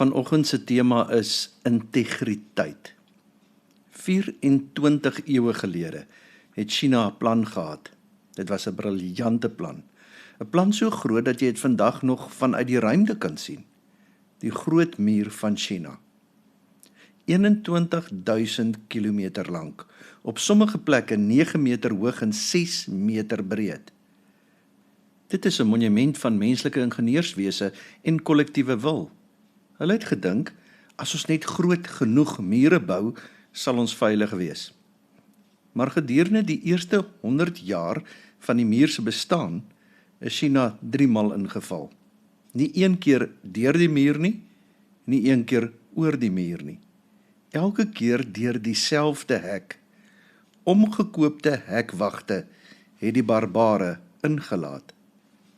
Vanoggend se tema is integriteit. 24 eeue gelede het China 'n plan gehad. Dit was 'n briljante plan. 'n Plan so groot dat jy dit vandag nog vanuit die ruimte kan sien. Die Groot Muur van China. 21.000 kilometer lank, op sommige plekke 9 meter hoog en 6 meter breed. Dit is 'n monument van menslike ingenieurswese en kollektiewe wil. Hulle het gedink, as ons net groot genoeg mure bou, sal ons veilig wees. Maar gedurende die eerste 100 jaar van die muur se bestaan, is China 3 maal ingeval. Nie een keer deur die muur nie een keer oor die muur nie. Elke keer deur dieselfde hek. Omgekoopte hekwagte het die barbare ingelaat.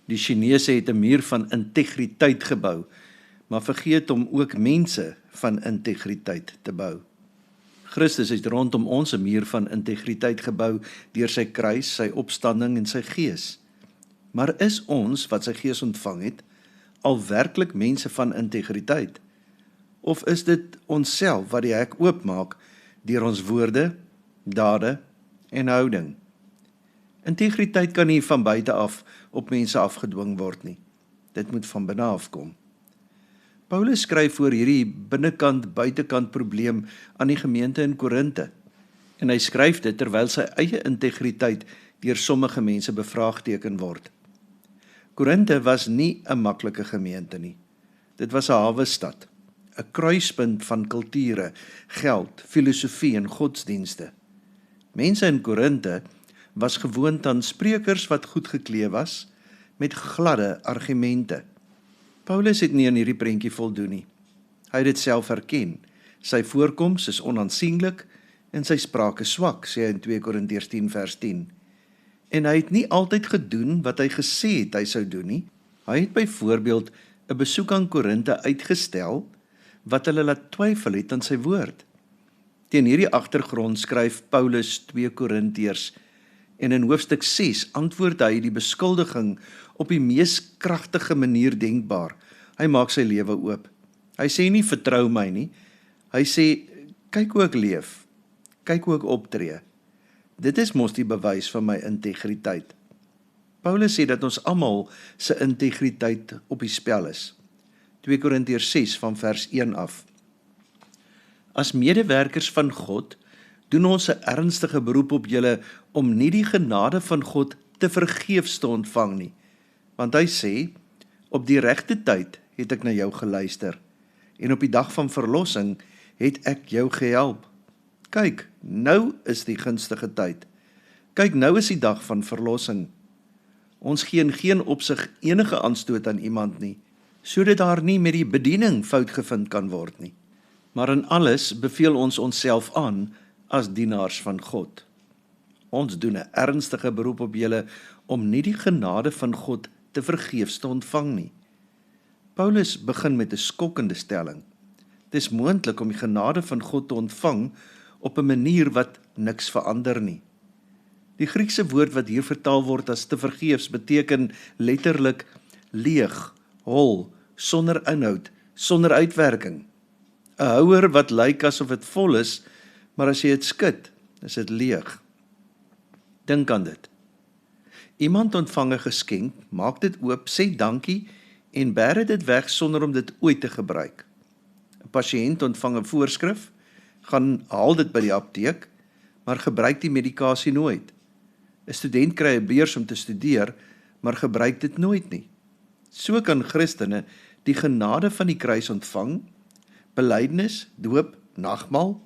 Die Chinese het 'n muur van integriteit gebou, maar vergeet om ook mense van integriteit te bou. Christus het rondom ons 'n muur van integriteit gebou deur sy kruis, sy opstanding en sy gees. Maar is ons, wat sy gees ontvang het, al werklik mense van integriteit? Of is dit onsself wat die hek oopmaak deur ons woorde, dade en houding? Integriteit kan nie van buite af op mense afgedwing word nie. Dit moet van binne af kom. Paulus skryf oor hierdie binnekant-buitekant probleem aan die gemeente in Korinthe. En hy skryf dit terwyl sy eie integriteit deur sommige mense bevraagteken word. Korinthe was nie 'n maklike gemeente nie. Dit was 'n hawestad, 'n kruispunt van kulture, geld, filosofie en godsdienste. Mense in Korinthe was gewoond aan sprekers wat goed geklee was, met gladde argumente. Paulus het nie aan hierdie prentjie voldoen nie. Hy het dit self erken. Sy voorkoms is onaansienlik en sy spraak is swak, sê hy in 2 Korintiërs 10 vers 10. En hy het nie altyd gedoen wat hy gesê het hy sou doen nie. Hy het byvoorbeeld 'n besoek aan Korinthe uitgestel, wat hulle laat twyfel het aan sy woord. Teen hierdie agtergrond skryf Paulus 2 Korintiërs, en in hoofstuk 6 antwoord hy die beskuldiging op die mees kragtige manier denkbaar. Hy maak sy lewe oop. Hy sê nie vertrou my nie. Hy sê kyk hoe ek leef, kyk hoe ek optree. Dit is mos die bewys van my integriteit. Paulus sê dat ons almal se integriteit op die spel is. 2 Korintiërs 6 van vers 1 af. As medewerkers van God doen ons 'n ernstige beroep op julle om nie die genade van God te vergeefs te ontvang nie. Want hy sê, op die regte tyd het ek na jou geluister, en op die dag van verlossing het ek jou gehelp. Kyk, nou is die gunstige tyd. Kyk, nou is die dag van verlossing. Ons gee in geen opsig enige aanstoot aan iemand nie, sodat daar nie met die bediening fout gevind kan word nie. Maar in alles beveel ons onsself aan as dienaars van God. Ons doen 'n ernstige beroep op julle om nie die genade van God te vergeefs te ontvang nie. Paulus begin met 'n skokkende stelling. Dit is moontlik om die genade van God te ontvang op 'n manier wat niks verander nie. Die Griekse woord wat hier vertaal word as te vergeefs beteken letterlik leeg, hol, sonder inhoud, sonder uitwerking. 'n Houer wat lyk asof dit vol is, maar as jy dit skud, is dit leeg. Dink aan dit. Iemand ontvang 'n geskenk, maak dit oop, sê dankie en bêre dit weg sonder om dit ooit te gebruik. 'n Pasiënt ontvang 'n voorskrif, gaan haal dit by die apteek, maar gebruik die medikasie nooit. 'n Student kry 'n beurs om te studeer, maar gebruik dit nooit nie. So kan Christene die genade van die kruis ontvang, belydenis, doop, nagmaal,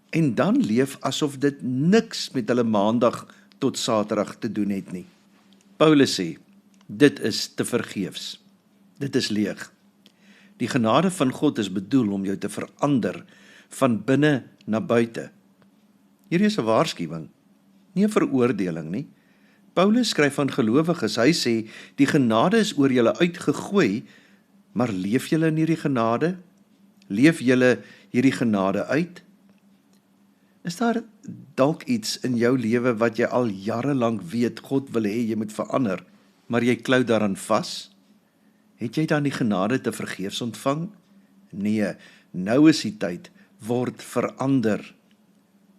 en dan leef asof dit niks met hulle maandag tot Saterdag te doen het nie. Paulus sê, dit is te vergeefs. Dit is leeg. Die genade van God is bedoel om jou te verander van binne na buite. Hier is 'n waarskuwing, nie 'n veroordeling nie. Paulus skryf van gelowiges, hy sê, die genade is oor julle uitgegooi, maar leef julle in hierdie genade? Leef julle hierdie genade uit? Is daar dalk iets in jou lewe wat jy al jare lank weet God wil hê jy moet verander, maar jy klou daaraan vas? Het jy dan die genade te vergeefs ontvang? Nee, nou is die tyd, word verander.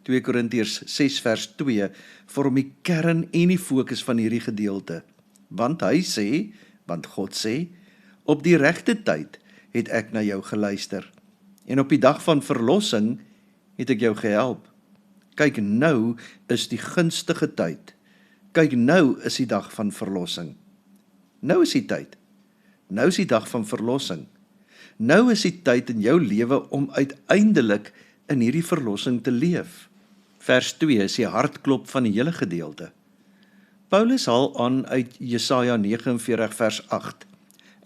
2 Korintiërs 6 vers 2 vorm die kern en die fokus van hierdie gedeelte. Want God sê, op die regte tyd het ek na jou geluister. En op die dag van verlossing het ek jou gehelp. Kyk, nou is die gunstige tyd. Kyk, nou is die dag van verlossing. Nou is die tyd. Nou is die dag van verlossing. Nou is die tyd in jou lewe om uiteindelik in hierdie verlossing te leef. Vers 2 is die hartklop van die hele gedeelte. Paulus haal aan uit Jesaja 49 vers 8,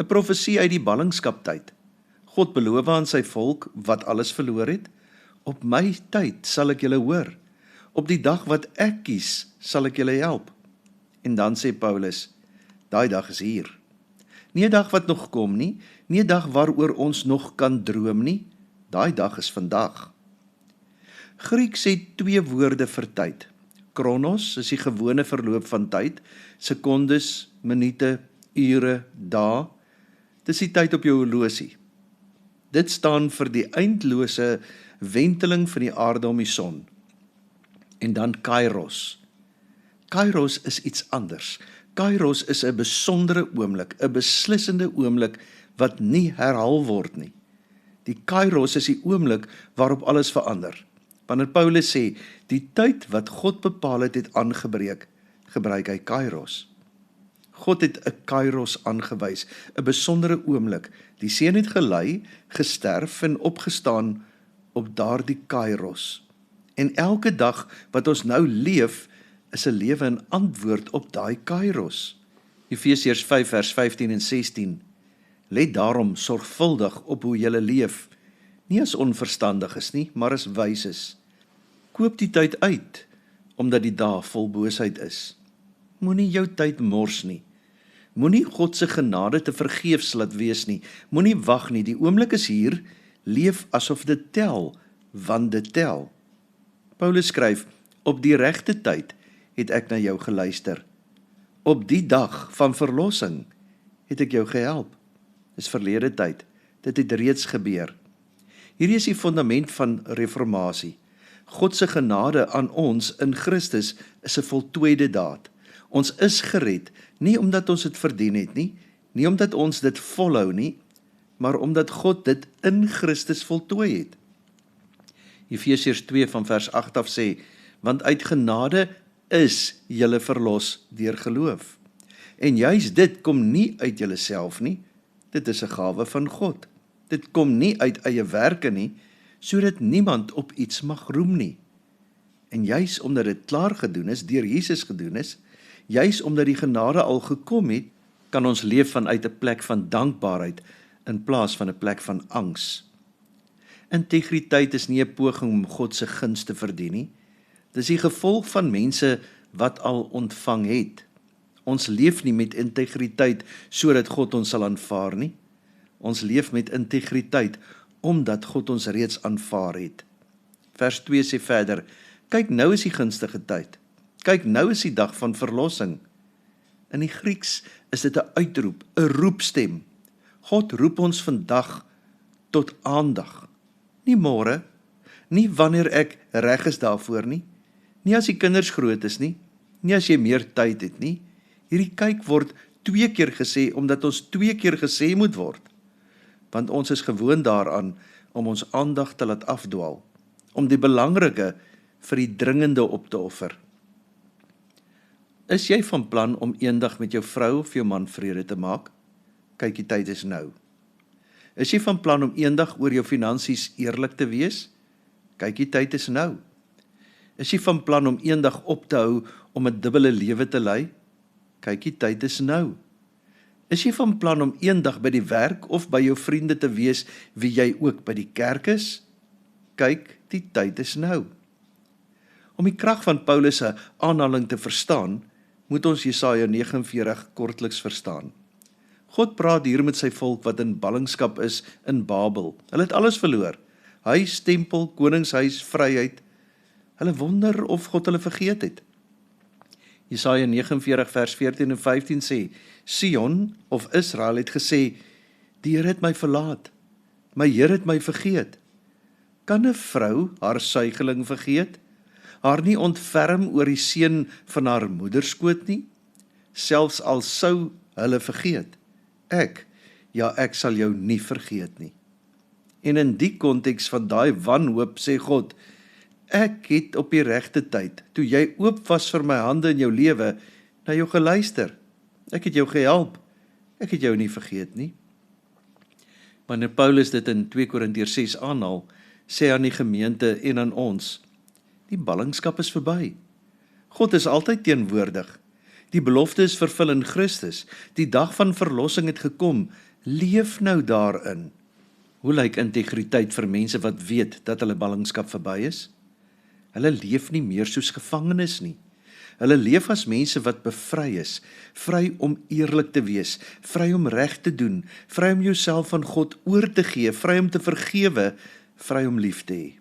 'n profesie uit die ballingskaptyd. God beloof aan sy volk wat alles verloor het, op my tyd sal ek julle hoor, op die dag wat ek kies sal ek julle help. En dan sê Paulus, daai dag is hier. Nie 'n dag wat nog kom nie, nie 'n dag waaroor ons nog kan droom nie, daai dag is vandag. Grieks het 2 woorde vir tyd. Kronos is die gewone verloop van tyd, sekondes, minute, ure, dae. Dis die tyd op jou horlosie. Dit staan vir die eindlose wenteling van die aarde om die son. En dan Kairos. Kairos is iets anders. Kairos is 'n besondere oomblik, 'n beslissende oomblik wat nie herhaal word nie. Die Kairos is die oomblik waarop alles verander. Wanneer Paulus sê, die tyd wat God bepaal het aangebreek, gebruik hy Kairos. God het 'n Kairos aangewys, 'n besondere oomblik. Die seun het gelei, gesterf en opgestaan op daardie Kairos. En elke dag wat ons nou leef, is 'n lewe in antwoord op daai Kairos. Efesiërs 5 vers 15 en 16. Let daarom sorgvuldig op hoe julle leef, nie as onverstandiges nie, maar as wyses. Koop die tyd uit, omdat die dae vol boosheid is. Moenie jou tyd mors nie. Moenie God se genade te vergeefs laat wees nie. Moenie wag nie, die oomblik is hier, leef asof dit tel, want dit tel. Paulus skryf, op die regte tyd het ek na jou geluister. Op die dag van verlossing het ek jou gehelp. Dis verlede tyd, dit het reeds gebeur. Hierdie is die fundament van reformatie. God se genade aan ons in Christus is 'n voltooide daad. Ons is gered, nie omdat ons dit verdien het nie, nie omdat ons dit volhou nie, maar omdat God dit in Christus voltooi het. Efesiërs 2 van vers 8 af sê, want uit genade is julle verlos deur geloof. En juis dit kom nie uit julleself nie, dit is 'n gawe van God. Dit kom nie uit eie werke nie, sodat niemand op iets mag roem nie. En juis omdat dit klaar gedoen is, deur Jesus gedoen is, juis omdat die genade al gekom het, kan ons leef vanuit 'n plek van dankbaarheid in plaas van 'n plek van angs. Integriteit is nie 'n poging om God se guns te verdien nie. Dis die gevolg van mense wat al ontvang het. Ons leef nie met integriteit sodat God ons sal aanvaar nie. Ons leef met integriteit omdat God ons reeds aanvaar het. Vers 2 sê verder, kyk, nou is die gunstige tyd. Kyk, nou is die dag van verlossing. In die Grieks is dit 'n uitroep, 'n roepstem. God roep ons vandag tot aandag. Nie môre, nie wanneer ek reg is daarvoor nie, nie as die kinders groot is nie, nie as jy meer tyd het nie. Hierdie kyk word 2 keer gesê, omdat ons 2 keer gesê moet word. Want ons is gewoond daaraan om ons aandag te laat afdwaal, om die belangrike vir die dringende op te offer. Is jy van plan om eendag met jou vrou of jou man vrede te maak? Kyk, die tyd is nou. Is jy van plan om eendag oor jou finansies eerlik te wees? Kyk, die tyd is nou. Is jy van plan om eendag op te hou om 'n dubbele lewe te lei? Kyk, die tyd is nou. Is jy van plan om eendag by die werk of by jou vriende te wees wie jy ook by die kerk is? Kyk, die tyd is nou. Om die krag van Paulus se aanhaling te verstaan, moet ons Jesaja 49 kortliks verstaan. God praat hier met sy volk wat in ballingskap is in Babel. Hulle het alles verloor. Huis, tempel, koningshuis, vryheid. Hulle wonder of God hulle vergeet het. Jesaja 49 vers 14 en 15 sê, Sion of Israel het gesê, die Here het my verlaat. My Heer het my vergeet. Kan 'n vrou haar suigeling vergeet? Haar nie ontferm oor die seun van haar moederskoot nie? Selfs al sou hulle vergeet. Ek sal jou nie vergeet nie. En in die konteks van daai wanhoop sê God, ek het op die regte tyd, toe jy oop was vir my hande in jou lewe, na jou geluister. Ek het jou gehelp. Ek het jou nie vergeet nie. Wanneer Paulus dit in 2 Korintiërs 6 aanhaal, sê aan die gemeente en aan ons, die ballingskap is verby. God is altyd teenwoordig. Die belofte is vervul in Christus. Die dag van verlossing het gekom. Leef nou daarin. Hoe lyk integriteit vir mense wat weet dat hulle ballingskap verby is? Hulle leef nie meer soos gevangenes nie. Hulle leef as mense wat bevry is, vry om eerlik te wees, vry om reg te doen, vry om jouself aan God oor te gee, vry om te vergewe, vry om lief te hê.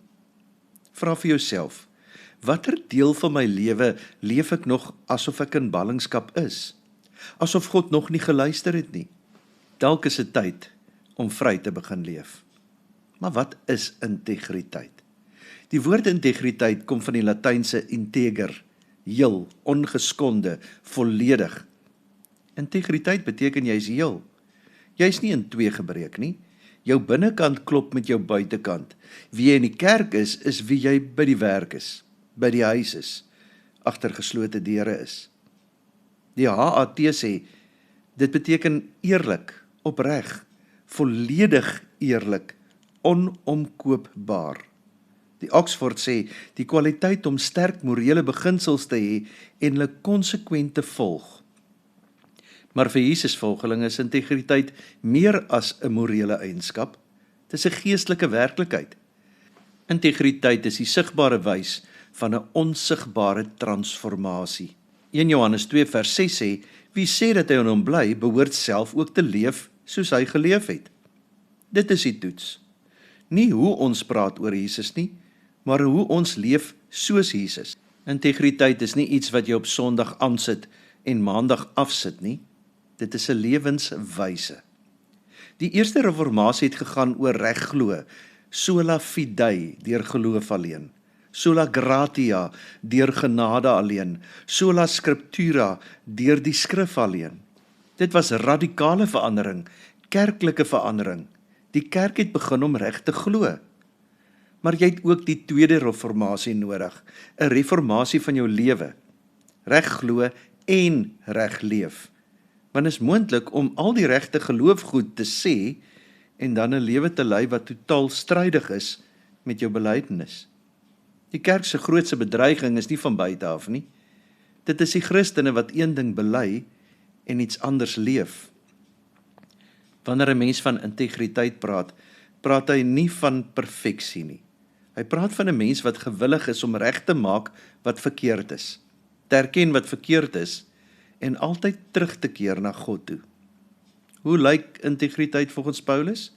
Vra vir jouself, watter deel van my lewe leef ek nog asof ek in ballingskap is? Asof God nog nie geluister het nie? Dalk is dit tyd om vry te begin leef. Maar wat is integriteit? Die woord integriteit kom van die Latynse integer, heel, ongeskonde, volledig. Integriteit beteken jy is heel. Jy is nie in twee gebreek nie. Jou binnekant klop met jou buitekant. Wie jy in die kerk is wie jy by die werk is, by die huis is, agter geslote deure is. Die HAT sê, dit beteken eerlik, opreg, volledig eerlik, onomkoopbaar. Die Oxford sê, die kwaliteit om sterk morele beginsels te hê en hulle konsekwent te volg. Maar vir Jesus-volgelinge is integriteit meer as 'n morele eienskap. Dit is 'n geestelike werklikheid. Integriteit is die sigbare wys van 'n onsigbare transformasie. 1 Johannes 2 vers 6 sê, wie sê dat hy in hom bly, behoort self ook te leef soos hy geleef het. Dit is die toets. Nie hoe ons praat oor Jesus nie, maar hoe ons leef soos Jesus. Integriteit is nie iets wat jy op Sondag aansit en Maandag afsit nie. Dit is 'n lewenswyse. Die eerste reformatie het gegaan oor reg glo, sola fide, deur geloof alleen. Sola gratia, deur genade alleen. Sola scriptura, deur die skrif alleen. Dit was radikale verandering, kerklike verandering. Die kerk het begin om reg te glo. Maar jy het ook die tweede reformatie nodig, 'n reformatie van jou lewe. Reg glo en reg leef. Want is moontlik om al die regte geloofgoed te sê en dan 'n lewe te lei wat totaal strydig is met jou belydenis. Die kerk se grootste bedreiging is nie van buite af nie. Dit is die Christene wat een ding bely en iets anders leef. Wanneer 'n mens van integriteit praat, praat hy nie van perfeksie nie. Hy praat van 'n mens wat gewillig is om reg te maak wat verkeerd is, te erken wat verkeerd is en altyd terug te keer na God toe. Hoe lyk integriteit volgens Paulus?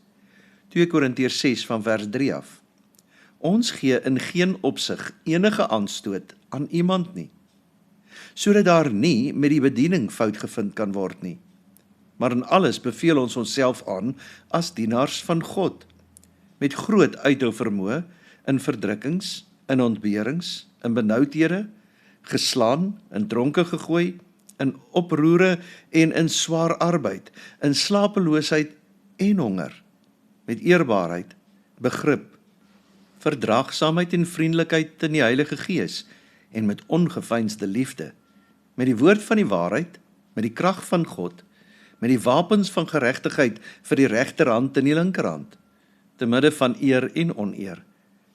2 Korintiërs 6 van vers 3 af. Ons gee in geen opsig enige aanstoot aan iemand nie, sodat daar nie met die bediening fout gevind kan word nie. Maar in alles beveel ons onsself aan as dienaars van God, met groot uithou vermoë, in verdrukkings, in ontberings, in benoudhede, geslaan, in dronke gegooi, in oproere en in swaar arbeid, in slapeloosheid en honger, met eerbaarheid, begrip, verdraagsaamheid en vriendelikheid in die Heilige Gees en met ongeveinsde liefde, met die woord van die waarheid, met die krag van God, met die wapens van geregtigheid vir die regterhand en die linkerhand, te midde van eer en oneer,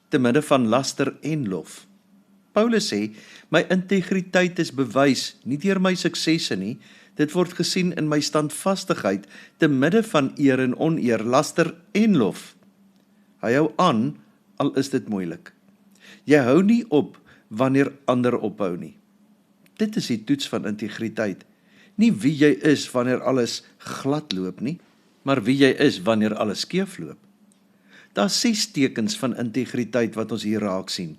te midde van laster en lof. Paulus sê, my integriteit is bewys nie deur my suksesse nie, dit word gesien in my standvastigheid, te midde van eer en oneer, laster en lof. Hy hou aan, al is dit moeilik. Jy hou nie op wanneer ander ophou nie. Dit is die toets van integriteit. Nie wie jy is wanneer alles glad loop nie, maar wie jy is wanneer alles skeef loop. Daar is 6 tekens van integriteit wat ons hier raak sien.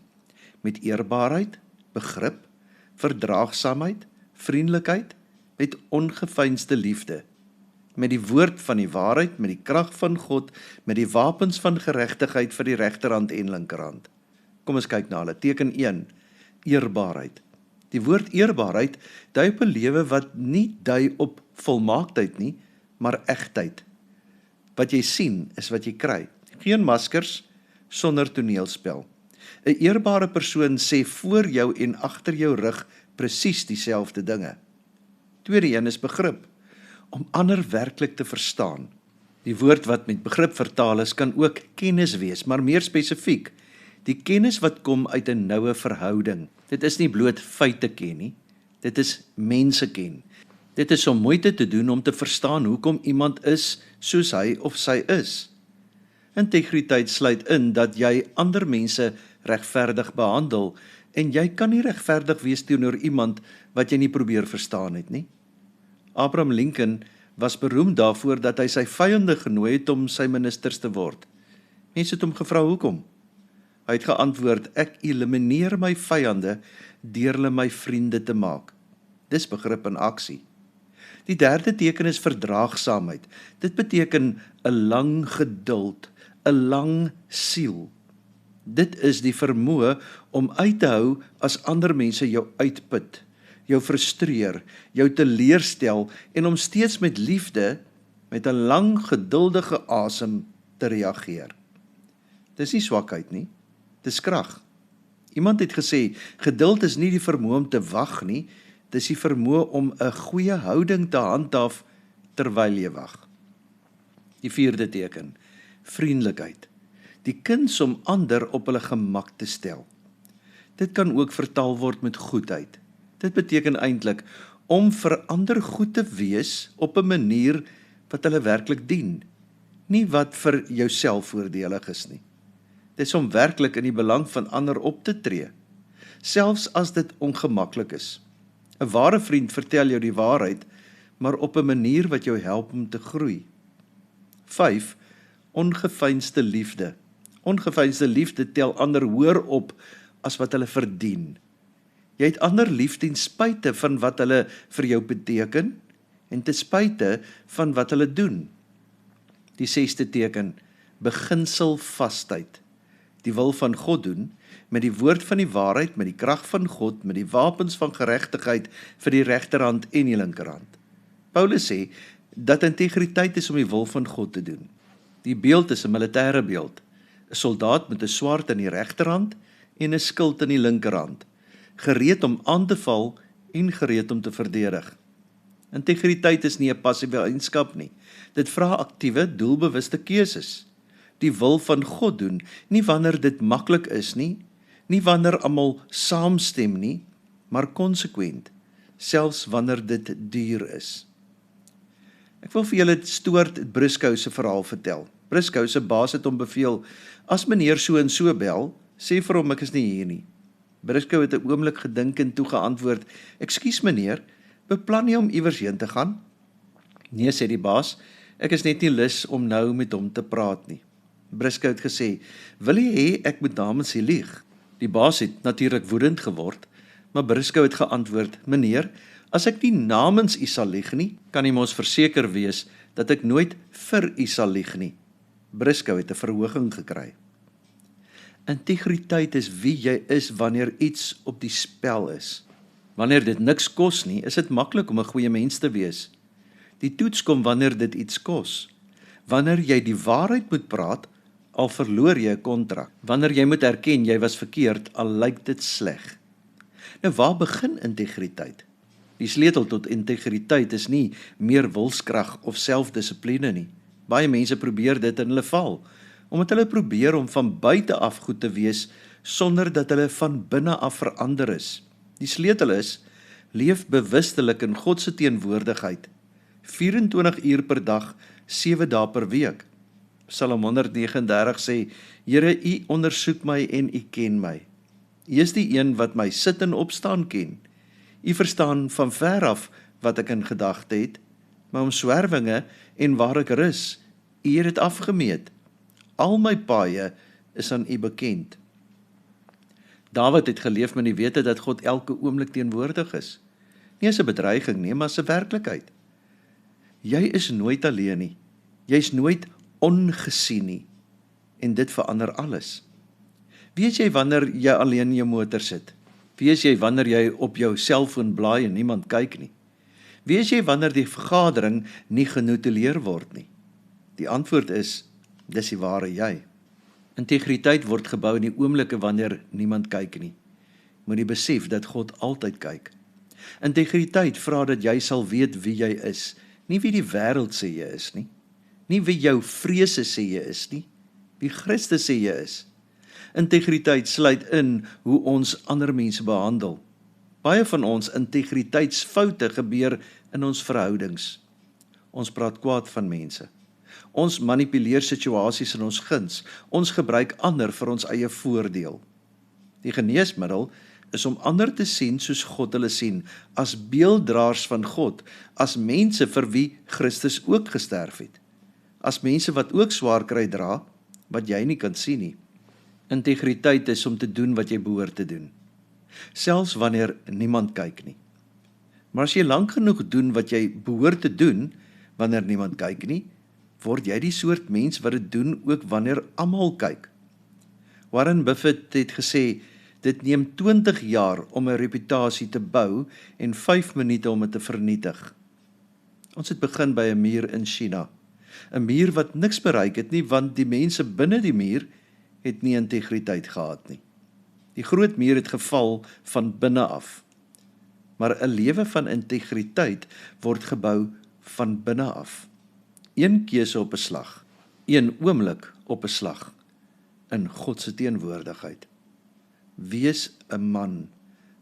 Met eerbaarheid, begrip, verdraagsaamheid, vriendelikheid, met ongeveinsde liefde. met die woord van die waarheid, met die krag van God, met die wapens van geregtigheid vir die regterhand en linkerhand. Kom ons kyk na hulle. Teken 1, eerbaarheid. Die woord eerbaarheid dui op 'n lewe wat nie dui op volmaaktheid nie, maar egtheid. Wat jy sien is wat jy kry. Geen maskers sonder toneelspel. 'n Eerbare persoon sê voor jou en agter jou rug presies dieselfde dinge. Tweede een is begrip, om ander werklik te verstaan. Die woord wat met begrip vertaal is, kan ook kennis wees, maar meer spesifiek, die kennis wat kom uit 'n noue verhouding. Dit is nie bloot feite ken nie, dit is mense ken. Dit is om moeite te doen om te verstaan hoekom iemand is soos hy of sy is. Integriteit sluit in dat jy ander mense regverdig behandel, en jy kan nie regverdig wees teenoor iemand wat jy nie probeer verstaan het nie. Abraham Lincoln was beroemd daarvoor dat hy sy vyande genooi het om sy ministers te word. Mense het hom gevra hoekom. Hy het geantwoord, ek elimineer my vyande deur hulle my vriende te maak. Dis begrip in aksie. Die derde teken is verdraagsaamheid. Dit beteken 'n lang geduld, 'n lang siel. Dit is die vermoë om uit te hou as ander mense jou uitput, jou frustreer, jou teleurstel en om steeds met liefde, met 'n lang geduldige asem te reageer. Dis nie swakheid nie, dis krag. Iemand het gesê, geduld is nie die vermoë om te wag nie, dis die vermoë om 'n goeie houding te handhaaf terwyl jy wag. Die vierde teken, vriendelikheid. Die kuns om ander op hulle gemak te stel. Dit kan ook vertaal word met goedheid. Dit beteken eintlik om vir ander goed te wees op 'n manier wat hulle werklik dien, nie wat vir jouself voordelig is nie. Dit is om werklik in die belang van ander op te tree, selfs as dit ongemaklik is. 'n Ware vriend vertel jou die waarheid, maar op 'n manier wat jou help om te groei. 5. Ongeveinsde liefde. Ongeveinsde liefde tel ander hoër op as wat hulle verdien. Jy het ander lief ten spyte van wat hulle vir jou beteken en ten spyte van wat hulle doen. Die 6de teken, beginselvastheid. Die wil van God doen, met die woord van die waarheid, met die krag van God, met die wapens van geregtigheid vir die regterhand en die linkerhand. Paulus sê dat integriteit is om die wil van God te doen. Die beeld is 'n militêre beeld. 'n Soldaat met 'n swaard in die regterhand en 'n skild in die linkerhand, gereed om aan te val en gereed om te verdedig. Integriteit is nie 'n passiewe eienskap nie. Dit vra aktiewe, doelbewuste keuses. Die wil van God doen, nie wanneer dit maklik is nie, nie wanneer almal saamstem nie, maar konsekwent, selfs wanneer dit duur is. Ek wil vir julle Stuart Briscoe se verhaal vertel. Briscoe se baas het hom beveel, as meneer so en so bel, sê vir hom ek is nie hier nie. Briscoe het 'n oomblik gedink en toe geantwoord, ekskuus meneer, beplan jy om iewers heen te gaan? Nee, sê die baas, ek is net nie lus om nou met hom te praat nie. Briscoe het gesê, wil jy hê ek moet namens u lieg? Die baas het natuurlik woedend geword, maar Briscoe het geantwoord, meneer, as ek nie namens u sal lieg nie, kan u mos verseker wees dat ek nooit vir u sal lieg nie. Briscoe het 'n verhoging gekry. Integriteit is wie jy is wanneer iets op die spel is. Wanneer dit niks kos nie, is dit maklik om 'n goeie mens te wees. Die toets kom wanneer dit iets kos. Wanneer jy die waarheid moet praat, al verloor jy 'n kontrak. Wanneer jy moet erken jy was verkeerd, al lyk dit sleg. Nou waar begin integriteit? Die sleutel tot integriteit is nie meer wilskrag of selfdissipline nie. Baie mense probeer dit en hulle val, omdat hulle probeer om van buite af goed te wees, sonder dat hulle van binne af verander is. Die sleutel is, leef bewustelik in God se teenwoordigheid, 24 uur per dag, 7 dae per week. Psalm 139 sê, Here, U ondersoek my en U ken my. U is die een wat my sit en opstaan ken. U verstaan van ver af wat ek in gedagte het, my omswervinge en waar ek rus, U het dit afgemeet. Al my paaie is aan U bekend. Dawid het geleef met die wete dat God elke oomblik teenwoordig is. Nie as 'n bedreiging nie, maar as 'n werklikheid. Jy is nooit alleen nie. Jy's nooit ongesien nie. En dit verander alles. Weet jy wanneer jy alleen in jou motor sit? Weet jy wanneer jy op jou selfoon blaai en niemand kyk nie? Weet jy wanneer die vergadering nie genotuleer word nie? Die antwoord is, dis die ware jy. Integriteit word gebou in die oomblikke wanneer niemand kyk nie. Moet jy besef dat God altyd kyk. Integriteit vra dat jy sal weet wie jy is, nie wie die wêreld sê jy is nie. Nie wie jou vrese sê jy is nie, wie Christus sê jy is. Integriteit sluit in hoe ons ander mense behandel. Baie van ons integriteitsfoute gebeur in ons verhoudings. Ons praat kwaad van mense. Ons manipuleer situasies in ons guns. Ons gebruik ander vir ons eie voordeel. Die geneesmiddel is om ander te sien soos God hulle sien, as beelddraers van God, as mense vir wie Christus ook gesterf het. As mense wat ook swaar kry dra, wat jy nie kan sien nie. Integriteit is om te doen wat jy behoort te doen, selfs wanneer niemand kyk nie. Maar as jy lank genoeg doen wat jy behoort te doen, wanneer niemand kyk nie, word jy die soort mens wat dit doen ook wanneer almal kyk. Warren Buffett het gesê, dit neem 20 jaar om 'n reputasie te bou en 5 minute om dit te vernietig. Ons het begin by 'n muur in China. 'n Muur wat niks bereik het nie, want die mense binne die muur het nie integriteit gehad nie. Die groot muur het geval van binne af. Maar 'n lewe van integriteit word gebou van binne af. Een keuse op 'n slag, een oomblik op 'n slag, in God se teenwoordigheid. Wees 'n man,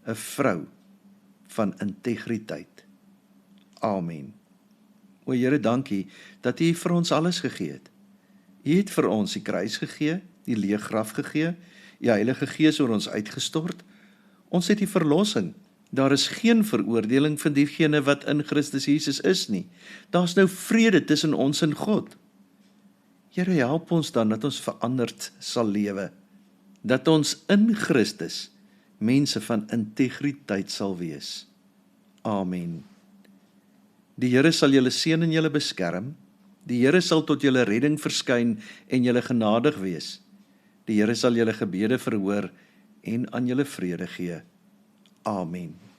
'n vrou van integriteit. Amen. O Here, dankie dat U vir ons alles gegee het. U het vir ons die kruis gegee, die leë graf gegee, U Heilige Gees oor ons uitgestort. Ons het die verlossing. Daar is geen veroordeling vir diegene wat in Christus Jesus is nie. Daar's nou vrede tussen ons en God. Here, help ons dan dat ons veranderd sal lewe, dat ons in Christus mense van integriteit sal wees. Amen. Die Here sal julle seën en julle beskerm. Die Here sal tot julle redding verskyn en julle genadig wees. Die Here sal julle gebede verhoor en aan julle vrede gee. Amen.